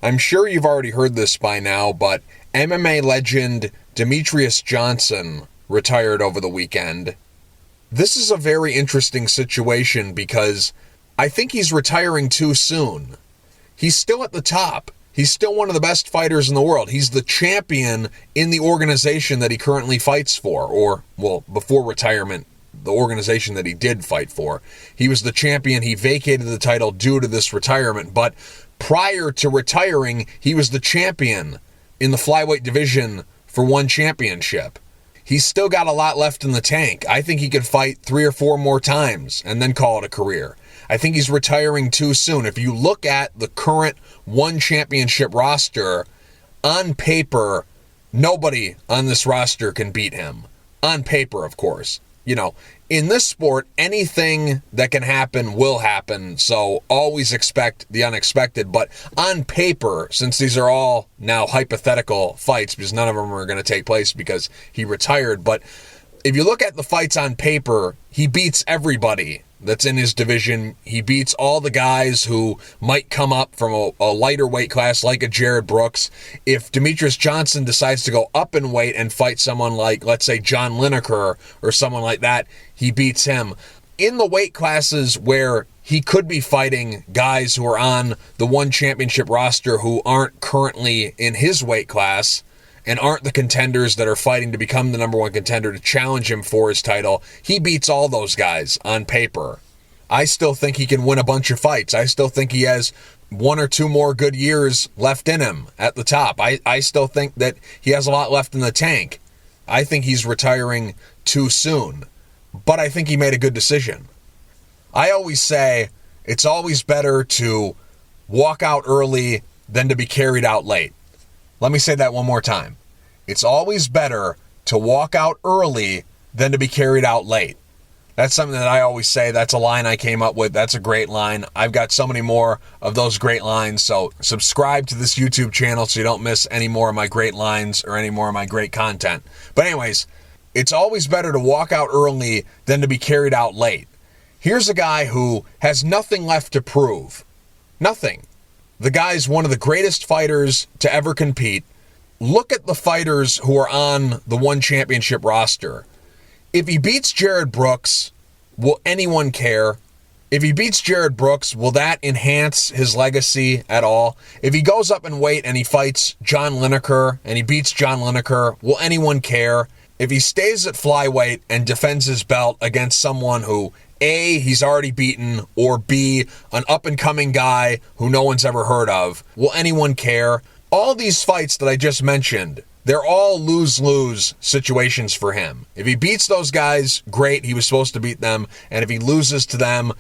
I'm sure you've already heard this by now, but MMA legend Demetrious Johnson retired over the weekend. This is a very interesting situation because I think he's retiring too soon. He's still at the top. He's still one of the best fighters in the world. He's the champion in the organization that he currently fights for, or, well, before retirement, the organization that he did fight for. He was the champion. He vacated the title due to this retirement, but prior to retiring, he was the champion in the flyweight division for one championship. He's still got a lot left in the tank. I think he could fight 3 or 4 more times and then call it a career. I think he's retiring too soon. If you look at the current one championship roster, on paper, nobody on this roster can beat him. On paper, of course. You know, in this sport, anything that can happen will happen, so always expect the unexpected. But on paper, since these are all now hypothetical fights, because none of them are going to take place because he retired, but if you look at the fights on paper, he beats everybody that's in his division. He beats all the guys who might come up from a lighter weight class like a Jared Brooks. If Demetrious Johnson decides to go up in weight and fight someone like, let's say, John Lineker or someone like that, he beats him. In the weight classes where he could be fighting guys who are on the one championship roster who aren't currently in his weight class and aren't the contenders that are fighting to become the number one contender to challenge him for his title, he beats all those guys on paper. I still think he can win a bunch of fights. I still think he has 1 or 2 more good years left in him at the top. I still think that he has a lot left in the tank. I think he's retiring too soon, but I think he made a good decision. I always say it's always better to walk out early than to be carried out late. Let me say that one more time. It's always better to walk out early than to be carried out late. That's something that I always say. That's a line I came up with. That's a great line. I've got so many more of those great lines, so subscribe to this YouTube channel so you don't miss any more of my great lines or any more of my great content. But anyways, it's always better to walk out early than to be carried out late. Here's a guy who has nothing left to prove. Nothing. The guy's one of the greatest fighters to ever compete. Look at the fighters who are on the one championship roster. If he beats Jared Brooks, will anyone care? If he beats Jared Brooks, will that enhance his legacy at all? If he goes up in weight and he fights John Lineker and he beats John Lineker, will anyone care? If he stays at flyweight and defends his belt against someone who A, he's already beaten, or B, an up-and-coming guy who no one's ever heard of, will anyone care? All these fights that I just mentioned, they're all lose-lose situations for him. If he beats those guys, great, he was supposed to beat them. And if he loses to them,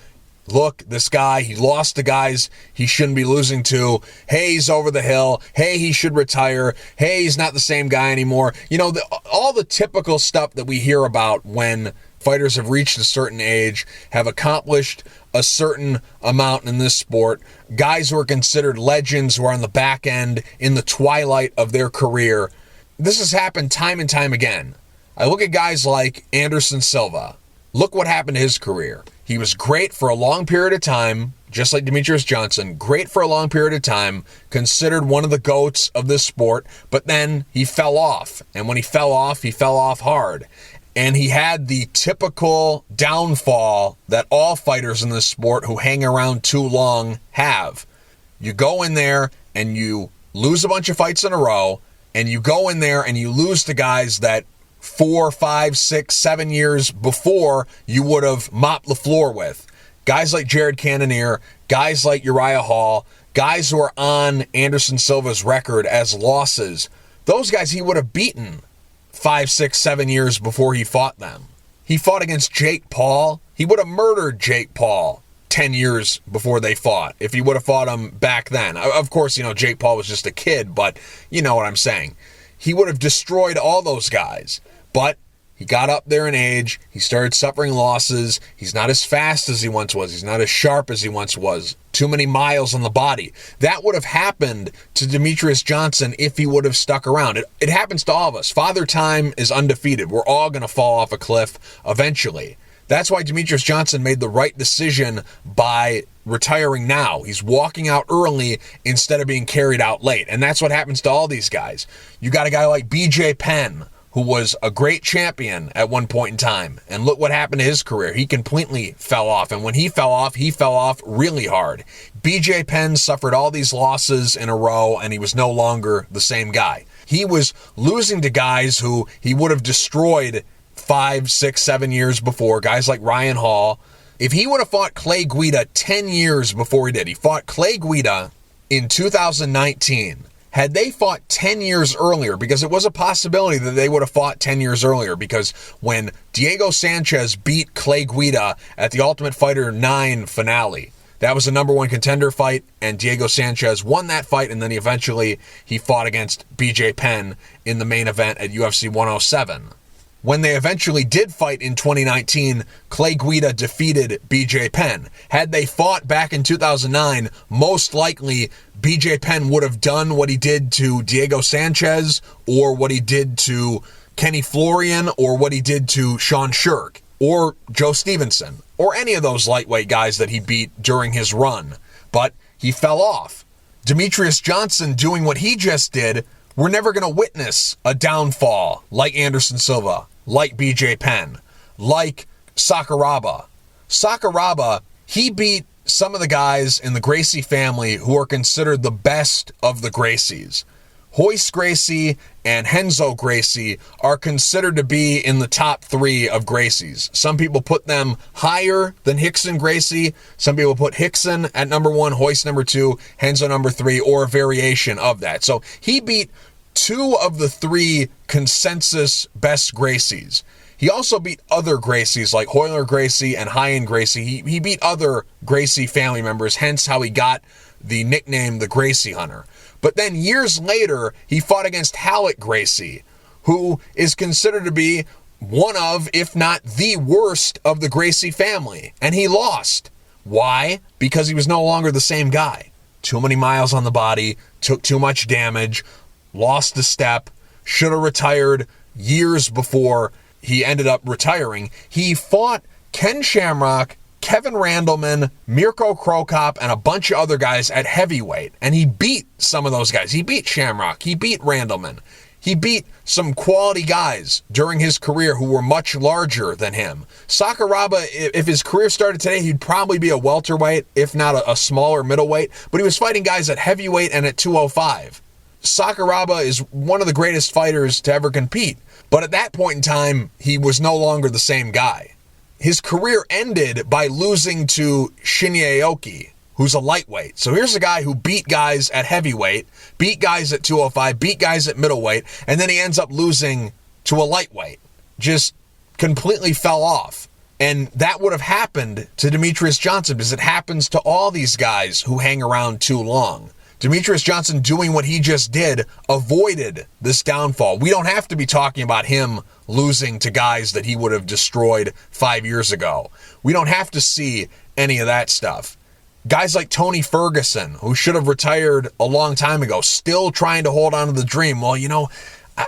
look, this guy, he lost to guys he shouldn't be losing to. Hey, he's over the hill. Hey, he should retire. Hey, he's not the same guy anymore. You know, all the typical stuff that we hear about when fighters have reached a certain age, have accomplished a certain amount in this sport, guys who are considered legends who are on the back end in the twilight of their career. This has happened time and time again. I look at guys like Anderson Silva. Look what happened to his career. He was great for a long period of time, just like Demetrious Johnson, great for a long period of time, considered one of the GOATs of this sport, but then he fell off. And when he fell off hard. And he had the typical downfall that all fighters in this sport who hang around too long have. You go in there and you lose a bunch of fights in a row, and you go in there and you lose to guys that 4, 5, 6, 7 years before you would have mopped the floor with. Guys like Jared Cannonier, guys like Uriah Hall, guys who are on Anderson Silva's record as losses. Those guys he would have beaten 5, 6, 7 years before he fought them. He fought against Jake Paul. He would have murdered Jake Paul 10 years before they fought, if he would have fought him back then. Of course, you know, Jake Paul was just a kid, but you know what I'm saying. He would have destroyed all those guys. But he got up there in age. He started suffering losses. He's not as fast as he once was. He's not as sharp as he once was. Too many miles on the body. That would have happened to Demetrious Johnson if he would have stuck around. It happens to all of us. Father Time is undefeated. We're all going to fall off a cliff eventually. That's why Demetrious Johnson made the right decision by retiring now. He's walking out early instead of being carried out late. And that's what happens to all these guys. You got a guy like BJ Penn, who was a great champion at one point in time. And look what happened to his career. He completely fell off. And when he fell off really hard. BJ Penn suffered all these losses in a row, and he was no longer the same guy. He was losing to guys who he would have destroyed 5, 6, 7 years before, guys like Ryan Hall. If he would have fought Clay Guida 10 years before he did, he fought Clay Guida in 2019. Had they fought 10 years earlier, because it was a possibility that they would have fought 10 years earlier, because when Diego Sanchez beat Clay Guida at the Ultimate Fighter 9 finale, that was a number one contender fight, and Diego Sanchez won that fight, and then eventually he fought against BJ Penn in the main event at UFC 107. When they eventually did fight in 2019, Clay Guida defeated BJ Penn. Had they fought back in 2009, most likely BJ Penn would have done what he did to Diego Sanchez, or what he did to Kenny Florian, or what he did to Sean Shirk, or Joe Stevenson, or any of those lightweight guys that he beat during his run. But he fell off. Demetrious Johnson doing what he just did, we're never going to witness a downfall like Anderson Silva, like BJ Penn, like Sakuraba. Sakuraba, he beat some of the guys in the Gracie family who are considered the best of the Gracies. Royce Gracie and Renzo Gracie are considered to be in the top 3 of Gracies. Some people put them higher than Rickson Gracie. Some people put Rickson at number 1, Royce number 2, Renzo number 3, or a variation of that. So he beat 2 of the 3 consensus best Gracies. He also beat other Gracies like Hoyler Gracie and Hyen Gracie. He beat other Gracie family members, hence how he got the nickname the Gracie Hunter. But then years later, he fought against Halleck Gracie, who is considered to be one of, if not the worst of the Gracie family. And he lost. Why? Because he was no longer the same guy. Too many miles on the body, took too much damage, lost a step, should have retired years before he ended up retiring. He fought Ken Shamrock, Kevin Randleman, Mirko Krokop, and a bunch of other guys at heavyweight. And he beat some of those guys. He beat Shamrock. He beat Randleman. He beat some quality guys during his career who were much larger than him. Sakuraba, if his career started today, he'd probably be a welterweight, if not a smaller middleweight. But he was fighting guys at heavyweight and at 205. Sakuraba is one of the greatest fighters to ever compete. But at that point in time, he was no longer the same guy. His career ended by losing to Shinya Aoki, who's a lightweight. So here's a guy who beat guys at heavyweight, beat guys at 205, beat guys at middleweight, and then he ends up losing to a lightweight. Just completely fell off. And that would have happened to Demetrious Johnson, because it happens to all these guys who hang around too long. Demetrious Johnson doing what he just did avoided this downfall. We don't have to be talking about him losing to guys that he would have destroyed 5 years ago. We don't have to see any of that stuff. Guys like Tony Ferguson, who should have retired a long time ago, still trying to hold on to the dream. Well,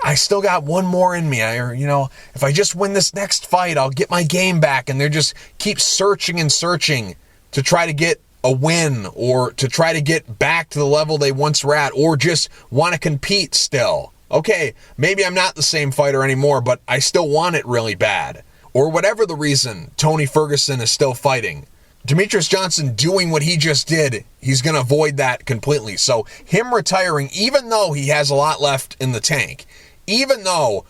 I still got one more in me. If I just win this next fight, I'll get my game back. And they're just keep searching and searching to try to get a win, or to try to get back to the level they once were at, or just want to compete still. Okay, maybe I'm not the same fighter anymore, but I still want it really bad. Or whatever the reason Tony Ferguson is still fighting. Demetrious Johnson doing what he just did, he's going to avoid that completely. So him retiring, even though he has a lot left in the tank, even though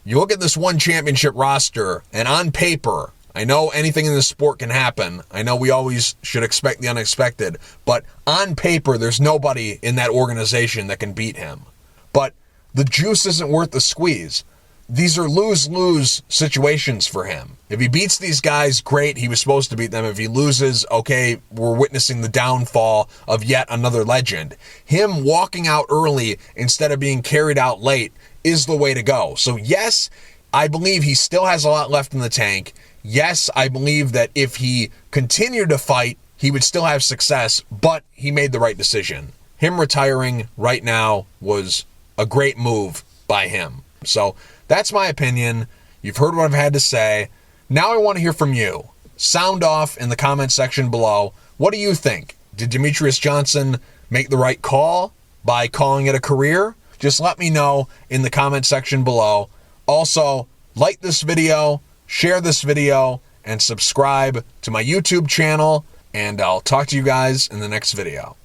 you look at this one championship roster, and on paper, I know anything in this sport can happen. I know we always should expect the unexpected. But on paper, there's nobody in that organization that can beat him. But the juice isn't worth the squeeze. These are lose-lose situations for him. If he beats these guys, great. He was supposed to beat them. If he loses, okay, we're witnessing the downfall of yet another legend. Him walking out early instead of being carried out late is the way to go. So yes, I believe he still has a lot left in the tank. Yes, I believe that if he continued to fight, he would still have success, but he made the right decision. Him retiring right now was a great move by him. So that's my opinion. You've heard what I've had to say. Now I want to hear from you. Sound off in the comment section below. What do you think? Did Demetrious Johnson make the right call by calling it a career? Just let me know in the comment section below. Also, like this video, share this video, and subscribe to my YouTube channel, and I'll talk to you guys in the next video.